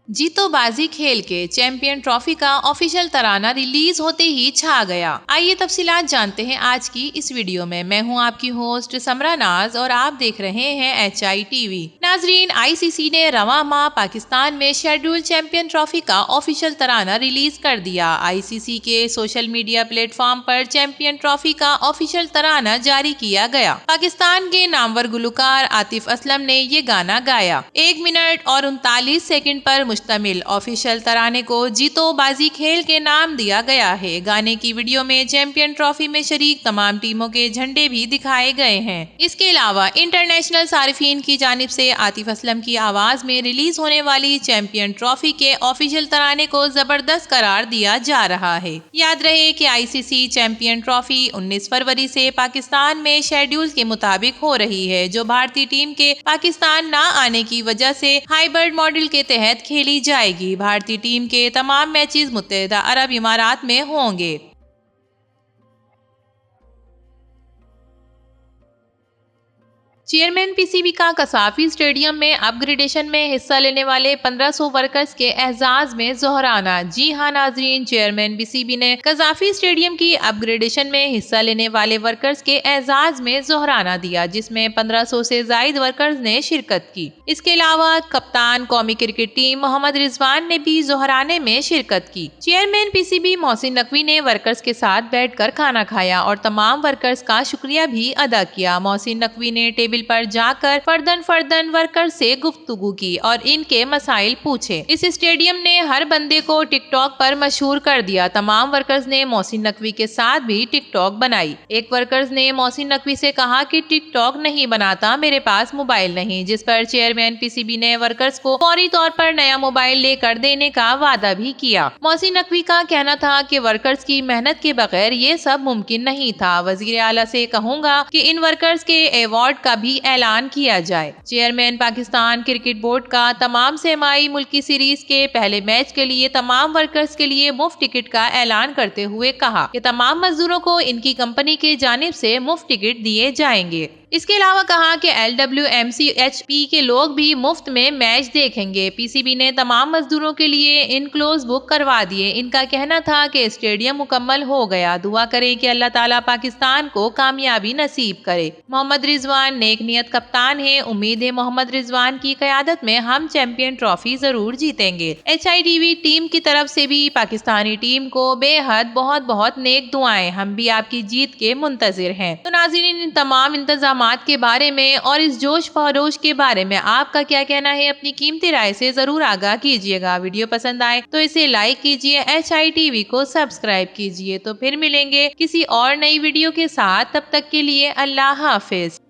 जीतो बाजी खेल के चैंपियन ट्रॉफी का ऑफिशियल तराना रिलीज होते ही छा गया। आइए तफसीलात जानते हैं आज की इस वीडियो में। मैं हूं आपकी होस्ट समरा नाज और आप देख रहे हैं HI TV। नाजरीन, ICC ने रवां माह पाकिस्तान में शेड्यूल चैंपियन ट्रॉफी का ऑफिशियल तराना रिलीज कर दिया। ICC के सोशल मीडिया प्लेटफॉर्म पर चैंपियन ट्रॉफी का ऑफिशियल तराना जारी किया गया। पाकिस्तान के नामवर गुलकार आतिफ असलम ने ये गाना गाया। 1 मिनट और 39 सेकंड पर मुश्तमिल ऑफिशियल तराने को जीतो बाजी खेल के नाम दिया गया है। गाने की वीडियो में चैंपियन ट्रॉफी में शरीक तमाम टीमों के झंडे भी दिखाए गए हैं। इसके अलावा इंटरनेशनल सारिफीन की जानिब से आतिफ असलम की आवाज में रिलीज होने वाली चैंपियन ट्रॉफी के ऑफिशियल तराने को जबरदस्त करार दिया जा रहा है। याद रहे कि ICC चैंपियन ट्रॉफी 19 फरवरी से पाकिस्तान में शेड्यूल के मुताबिक हो रही है, जो भारतीय टीम के पाकिस्तान न आने की वजह से हाइब्रिड मॉडल के तहत खेली जाएगी। भारतीय टीम के तमाम मैचेस मुत्तहिदा अरब इमारात में होंगे। चेयरमैन PCB का कसाफी स्टेडियम में अपग्रेडेशन में हिस्सा लेने वाले 1500 वर्कर्स के एजाज में जोहराना। जी हां नाजरीन, चेयरमैन PCB ने कसाफी स्टेडियम की अपग्रेडेशन में हिस्सा लेने वाले वर्कर्स के एजाज में जोहराना दिया, जिसमें 1500 से जायद वर्कर्स ने शिरकत की। इसके अलावा कप्तान कौमी क्रिकेट टीम मोहम्मद रिजवान ने भी जोहराने में शिरकत की। चेयरमैन PCB मोहसिन नकवी ने वर्कर्स के साथ बैठकर खाना खाया और तमाम वर्कर्स का शुक्रिया भी अदा किया। मोहसिन नकवी ने टेबल पर जाकर फर्दन वर्कर से गुफ्तगू की और इनके मसाइल पूछे। इस स्टेडियम ने हर बंदे को टिकटॉक पर मशहूर कर दिया। तमाम वर्कर्स ने मोहसिन नकवी के साथ भी टिकटॉक बनाई। एक वर्कर्स ने मोहसिन नकवी से कहा कि टिकटॉक नहीं बनाता, मेरे पास मोबाइल नहीं, जिस पर चेयरमैन PCB ने वर्कर्स को फौरी तौर पर नया मोबाइल लेकर देने का वादा भी किया। मोहसिन नकवी का कहना था कि वर्कर्स की मेहनत के बगैर ये सब मुमकिन नहीं था। वजीर आला से कहूंगा कि इन वर्कर्स के अवार्ड का भी ऐलान किया जाए। चेयरमैन पाकिस्तान क्रिकेट बोर्ड का तमाम सेमाई मुल्की सीरीज के पहले मैच के लिए तमाम वर्कर्स के लिए मुफ्त टिकट का ऐलान करते हुए कहा कि तमाम मजदूरों को इनकी कंपनी के जानिब से मुफ्त टिकट दिए जाएंगे। इसके अलावा कहा कि LWMCHP के लोग भी मुफ्त में मैच देखेंगे। PCB ने तमाम मजदूरों के लिए इनक्लोज बुक करवा दिए। इनका कहना था कि स्टेडियम मुकम्मल हो गया, दुआ करें कि अल्लाह ताला पाकिस्तान को कामयाबी नसीब करे। मोहम्मद रिजवान नेक नियत कप्तान है, उम्मीद है मोहम्मद रिजवान की क़यादत में हम चैंपियन ट्रॉफी जरूर जीतेंगे। HITV टीम की तरफ से भी पाकिस्तानी टीम को बेहद बहुत बहुत नेक दुआएं। हम भी आपकी जीत के मुंतजिर हैं। तो नाज़रीन, इन तमाम इंतजाम के बारे में और इस जोश फरोश के बारे में आपका क्या कहना है, अपनी कीमती राय से जरूर आगाह कीजिएगा। वीडियो पसंद आए तो इसे लाइक कीजिए, HITV को सब्सक्राइब कीजिए। तो फिर मिलेंगे किसी और नई वीडियो के साथ, तब तक के लिए अल्लाह हाफिज।